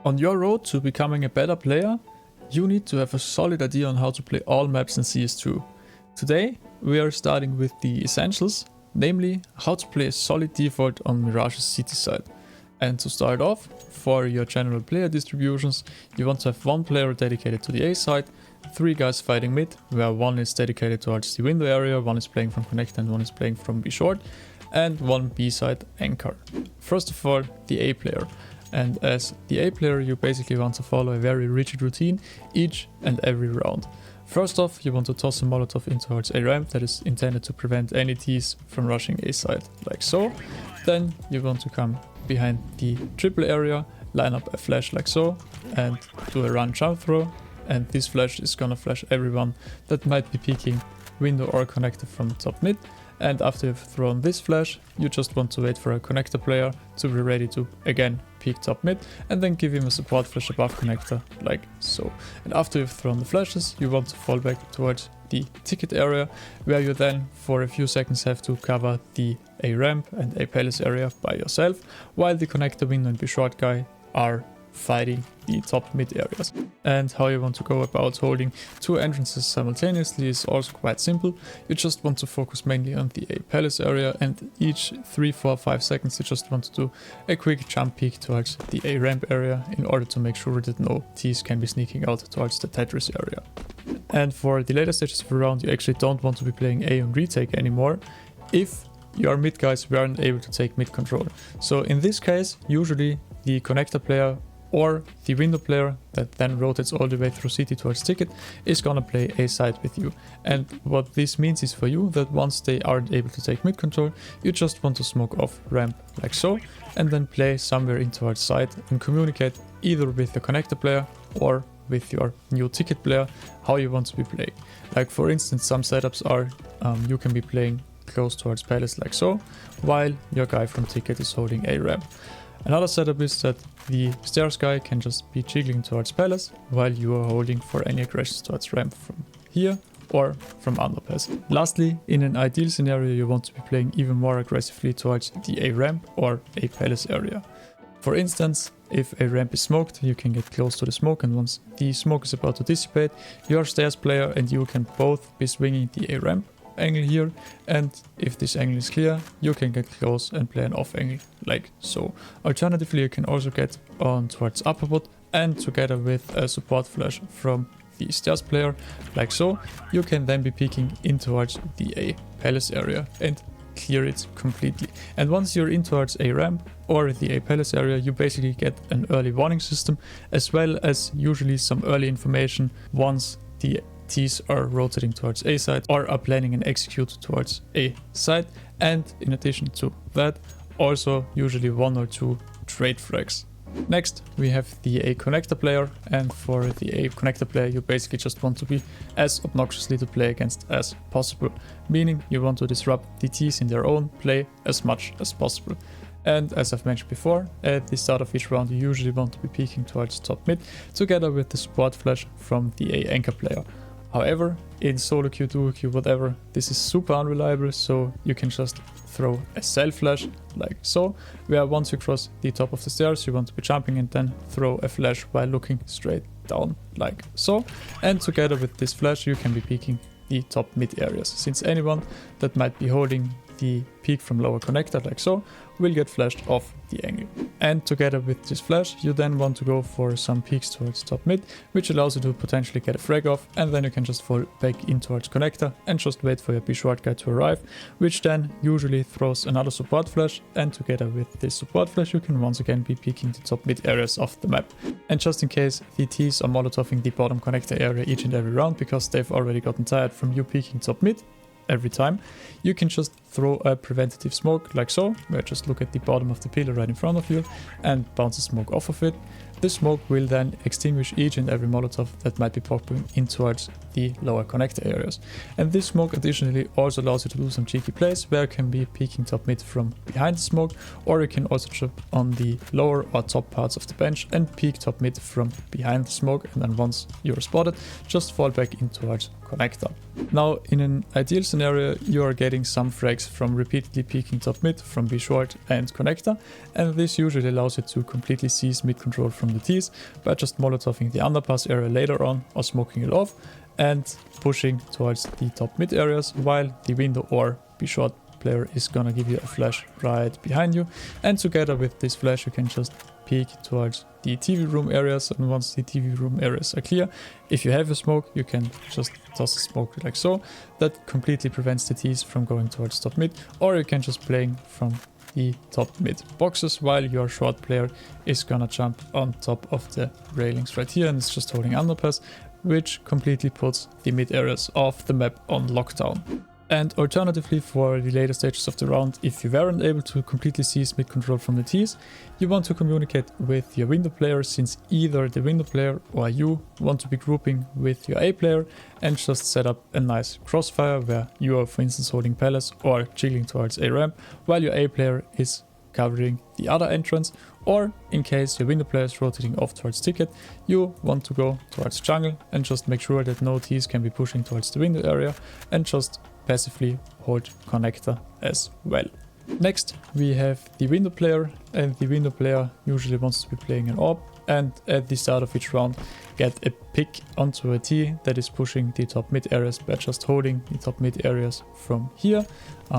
On your road to becoming a better player, you need to have a solid idea on how to play all maps in CS2. Today, we are starting with the essentials, namely how to play a solid default on Mirage's CT side. And to start off, for your general player distributions, you want to have one player dedicated to the A side, 3 guys fighting mid, where one is dedicated towards the window area, one is playing from connect and one is playing from B short, and one B side anchor. First of all, the A player. And as the A player, you basically want to follow a very rigid routine each and every round. First off, you want to toss a Molotov in towards a ramp that is intended to prevent any Ts from rushing A side, like so. Then you want to come behind the triple area, line up a flash like so, and do a run jump throw. And this flash is gonna flash everyone that might be peeking window or connector from top mid. And after you've thrown this flash, you just want to wait for a connector player to be ready to again peek top mid and then give him a support flash above connector like so. And after you've thrown the flashes, you want to fall back towards the ticket area, where you then for a few seconds have to cover the A ramp and A palace area by yourself, while the connector window and B short guy are fighting the top mid areas. And how you want to go about holding 2 entrances simultaneously is also quite simple. You just want to focus mainly on the A palace area, and each 3, 4, 5 seconds you just want to do a quick jump peek towards the A ramp area in order to make sure that no Ts can be sneaking out towards the Tetris area. And for the later stages of the round, you actually don't want to be playing A on retake anymore if your mid guys weren't able to take mid control. So in this case, usually the connector player or the window player that then rotates all the way through CT towards ticket is gonna play A side with you. And what this means is for you that once they aren't able to take mid control, you just want to smoke off ramp like so, and then play somewhere in towards side and communicate either with the connector player or with your new ticket player how you want to be playing. Like for instance, some setups are you can be playing close towards palace like so, while your guy from ticket is holding A ramp. Another setup is that the stairs guy can just be jiggling towards palace while you are holding for any aggressions towards ramp from here or from underpass. Lastly, in an ideal scenario, you want to be playing even more aggressively towards the A ramp or A palace area. For instance, if a ramp is smoked, you can get close to the smoke, and once the smoke is about to dissipate, your stairs player and you can both be swinging the A ramp angle here, and if this angle is clear, you can get close and play an off angle like so. Alternatively, you can also get on towards upper wood, and together with a support flash from the stairs player like so, you can then be peeking in towards the A palace area and clear it completely. And once you're in towards A ramp or the A palace area, you basically get an early warning system, as well as usually some early information once the Ts are rotating towards A side or are planning an execute towards A side. And in addition to that, also usually 1 or 2 trade frags. Next, we have the A connector player, and for the A connector player, you basically just want to be as obnoxiously to play against as possible, meaning you want to disrupt the Ts in their own play as much as possible. And as I've mentioned before, at the start of each round, you usually want to be peeking towards top mid together with the support flash from the A anchor player. However, in solo queue, duo queue, whatever, this is super unreliable, so you can just throw a self flash like so, where once you cross the top of the stairs, you want to be jumping and then throw a flash while looking straight down like so. And together with this flash, you can be peeking the top mid areas, since anyone that might be holding the peak from lower connector like so will get flashed off the angle. And together with this flash, you then want to go for some peaks towards top mid, which allows you to potentially get a frag off, and then you can just fall back in towards connector and just wait for your B short guy to arrive, which then usually throws another support flash, and together with this support flash you can once again be peeking the top mid areas of the map. And just in case the Ts are molotoving the bottom connector area each and every round because they've already gotten tired from you peeking top mid every time, you can just throw a preventative smoke like so, where just look at the bottom of the pillar right in front of you and bounce a smoke off of it. This smoke will then extinguish each and every Molotov that might be popping in towards the lower connector areas. And this smoke additionally also allows you to do some cheeky plays, where you can be peeking top mid from behind the smoke, or you can also jump on the lower or top parts of the bench and peek top mid from behind the smoke, and then once you're spotted, just fall back in towards connector. Now, in an ideal scenario, you are getting some frags from repeatedly peeking top mid from B short and connector, and this usually allows you to completely seize mid control from from the T's by just molotoving the underpass area later on or smoking it off and pushing towards the top mid areas, while the window or B short player is gonna give you a flash right behind you. And together with this flash you can just peek towards the TV room areas, and once the TV room areas are clear, if you have a smoke, you can just toss a smoke like so. That completely prevents the T's from going towards top mid, or you can just playing from the top mid boxes while your short player is gonna jump on top of the railings right here and it's just holding underpass, which completely puts the mid areas of the map on lockdown. And alternatively, for the later stages of the round, if you weren't able to completely seize mid control from the T's, you want to communicate with your window player, since either the window player or you want to be grouping with your A player and just set up a nice crossfire where you are, for instance, holding palace or jiggling towards A ramp while your A player is covering the other entrance, or in case your window player is rotating off towards ticket, you want to go towards jungle and just make sure that no T's can be pushing towards the window area and just passively hold connector as well. Next we have the window player, and the window player usually wants to be playing an AWP and at the start of each round get a pick onto a T that is pushing the top mid areas by just holding the top mid areas from here.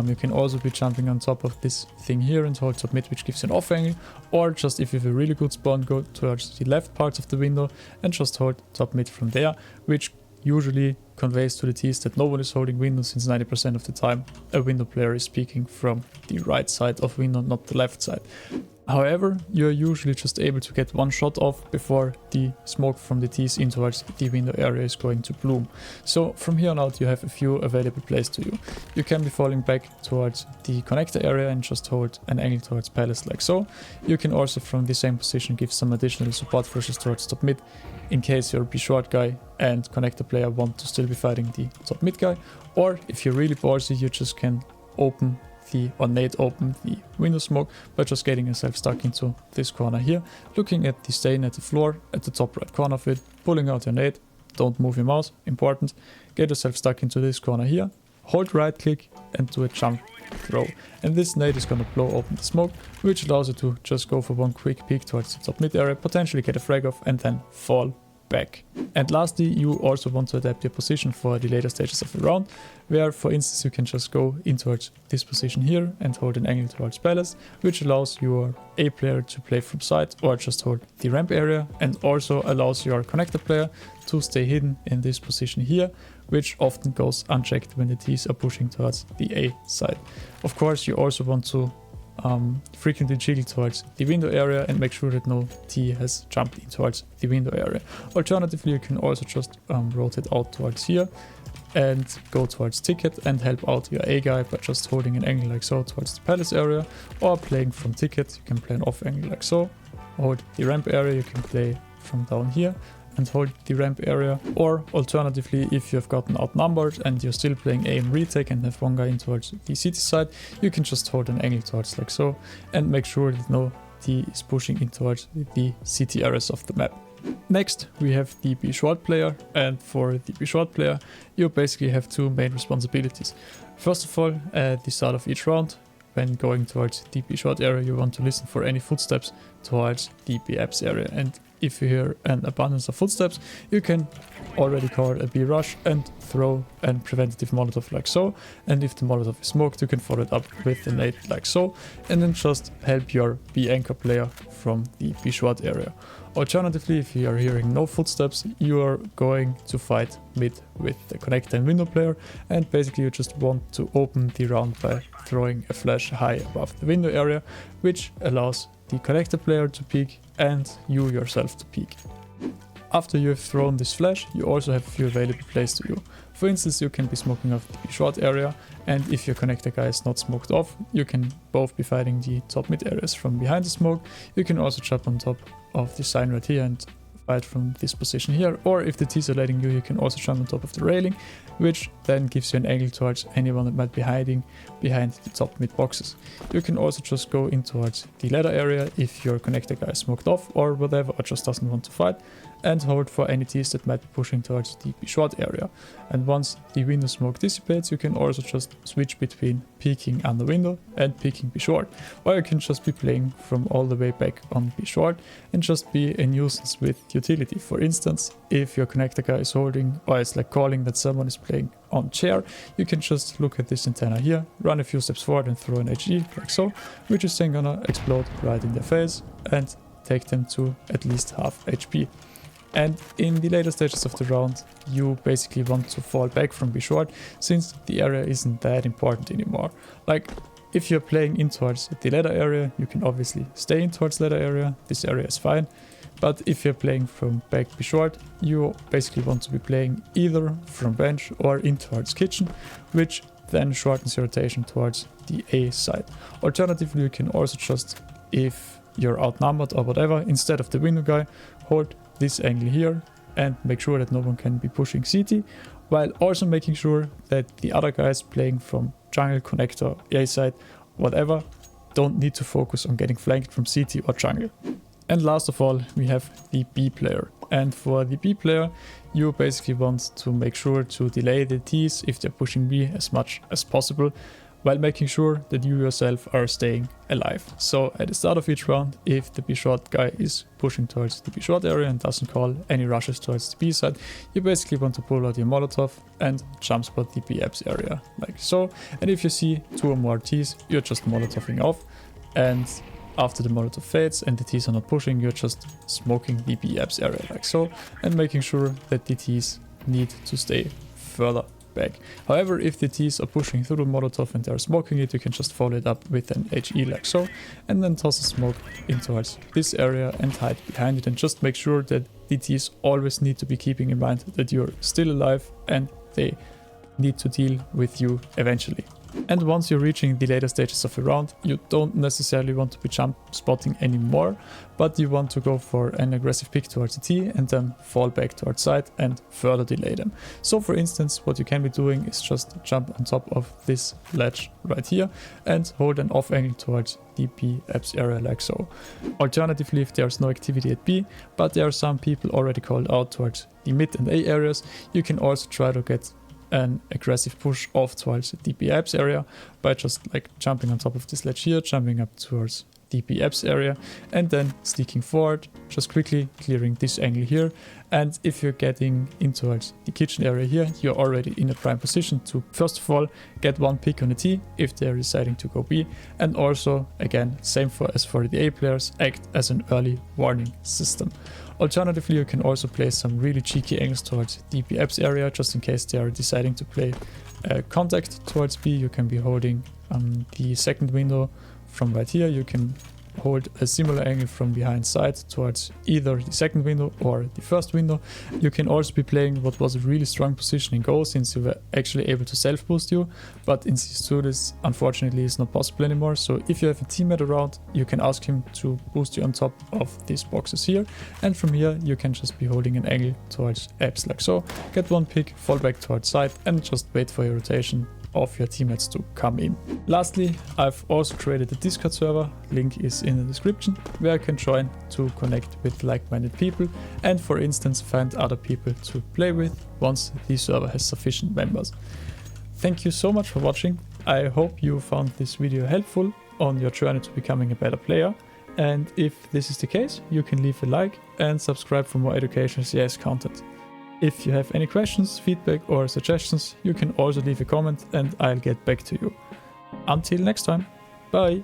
You can also be jumping on top of this thing here and hold top mid, which gives you an off angle, or just if you have a really good spawn, go towards the left parts of the window and just hold top mid from there, which usually conveys to the T's that no one is holding window, since 90% of the time a window player is peeking from the right side of window, not the left side. However, you're usually just able to get one shot off before the smoke from the T's in towards the window area is going to bloom. So from here on out you have a few available plays to you. You can be falling back towards the connector area and just hold an angle towards palace like so. You can also from the same position give some additional support flashes towards top mid in case you're a B short guy and connector player want to still be fighting the top mid guy, or if you're really ballsy you just can open nade open the window smoke by just getting yourself stuck into this corner here, looking at the stain at the floor at the top right corner of it, pulling out your nade, don't move your mouse, important, get yourself stuck into this corner here, hold right click and do a jump throw, and this nade is gonna blow open the smoke, which allows you to just go for one quick peek towards the top mid area, potentially get a frag off and then fall back. And lastly, you also want to adapt your position for the later stages of the round, where for instance you can just go in towards this position here and hold an angle towards palace, which allows your A player to play from side or just hold the ramp area, and also allows your connector player to stay hidden in this position here, which often goes unchecked when the T's are pushing towards the A side. Of course, you also want to frequently jiggle towards the window area and make sure that no T has jumped in towards the window area. Alternatively, you can also just rotate out towards here and go towards ticket and help out your A guy by just holding an angle like so towards the palace area, or playing from ticket, you can play an off angle like so, hold the ramp area, you can play from down here and hold the ramp area, or alternatively, if you have gotten outnumbered and you're still playing A and retake and have one guy in towards the CT side, you can just hold an angle towards like so and make sure that no T is pushing in towards the CT areas of the map. Next we have the B short player, and for the B short player you basically have two main responsibilities. First of all, at the start of each round, when going towards the B short area, you want to listen for any footsteps towards the B apps area, and if you hear an abundance of footsteps, you can already call a B rush and throw a preventative molotov like so, and if the molotov is smoked, you can follow it up with a nade like so, and then just help your B anchor player from the B short area. Alternatively, if you are hearing no footsteps, you are going to fight mid with the connector and window player, and basically you just want to open the round by throwing a flash high above the window area, which allows the connector player to peek and you yourself to peek. After you have thrown this flash, you also have a few available plays to you. For instance, you can be smoking off the B short area, and if your connector guy is not smoked off, you can both be fighting the top mid areas from behind the smoke. You can also jump on top of the sign right here and fight from this position here, or if the T's are letting you, you can also jump on top of the railing, which then gives you an angle towards anyone that might be hiding behind the top mid boxes. You can also just go in towards the ladder area if your connector guy is smoked off or whatever, or just doesn't want to fight, and hold for any Ts that might be pushing towards the B short area. And once the window smoke dissipates, you can also just switch between peeking under window and peeking B short, or you can just be playing from all the way back on B short and just be a nuisance with utility. For instance, if your connector guy is holding or is like calling that someone is playing on chair, you can just look at this antenna here, run a few steps forward and throw an HE like so, which is then gonna explode right in their face and take them to at least half HP. And in the later stages of the round, you basically want to fall back from B short, since the area isn't that important anymore. Like, if you're playing in towards the ladder area, you can obviously stay in towards ladder area, this area is fine. But if you're playing from back B short, you basically want to be playing either from bench or in towards kitchen, which then shortens your rotation towards the A side. Alternatively, you can also just, if you're outnumbered or whatever, instead of the window guy, hold this angle here and make sure that no one can be pushing CT, while also making sure that the other guys playing from jungle, connector, A side, whatever, don't need to focus on getting flanked from CT or jungle. And last of all, we have the B player. And for the B player, you basically want to make sure to delay the Ts if they're pushing B as much as possible, while making sure that you yourself are staying alive. So at the start of each round, if the B short guy is pushing towards the B short area and doesn't call any rushes towards the B side, you basically want to pull out your Molotov and jump spot the B apps area like so. And if you see 2 or more Ts, you're just Molotoving off, and after the Molotov fades and the Ts are not pushing, you're just smoking the B apps area like so, and making sure that the Ts need to stay further back. However, if the Ts are pushing through the Molotov and they're smoking it, you can just follow it up with an HE like so, and then toss a smoke in towards this area and hide behind it, and just make sure that the Ts always need to be keeping in mind that you're still alive and they need to deal with you eventually. And once you're reaching the later stages of a round, you don't necessarily want to be jump spotting anymore, but you want to go for an aggressive pick towards the T and then fall back towards side and further delay them. So for instance, what you can be doing is just jump on top of this ledge right here and hold an off angle towards the B apps area like so. Alternatively, if there's no activity at B, but there are some people already called out towards the mid and A areas, you can also try to get an aggressive push off towards the B apps area by just like jumping on top of this ledge here, jumping up towards the B apps area, and then sneaking forward, just quickly clearing this angle here. And if you're getting in towards the kitchen area here, you're already in a prime position to first of all get one pick on the T if they're deciding to go B, and also again same as for the A players, act as an early warning system. Alternatively, you can also play some really cheeky angles towards the B apps area, just in case they are deciding to play contact towards B. You can be holding the second window from right here. You can hold a similar angle from behind side towards either the second window or the first window. You can also be playing what was a really strong position in Go, since you were actually able to self boost you, but in CS2 this unfortunately is not possible anymore. So if you have a teammate around, you can ask him to boost you on top of these boxes here, and from here you can just be holding an angle towards apps like so, get one pick, fall back towards side, and just wait for your rotation of your teammates to come in. Lastly, I've also created a Discord server, link is in the description, where you can join to connect with like-minded people and for instance find other people to play with once the server has sufficient members. Thank you so much for watching. I hope you found this video helpful on your journey to becoming a better player, and if this is the case, you can leave a like and subscribe for more educational CS content. If you have any questions, feedback or suggestions, you can also leave a comment and I'll get back to you. Until next time, bye!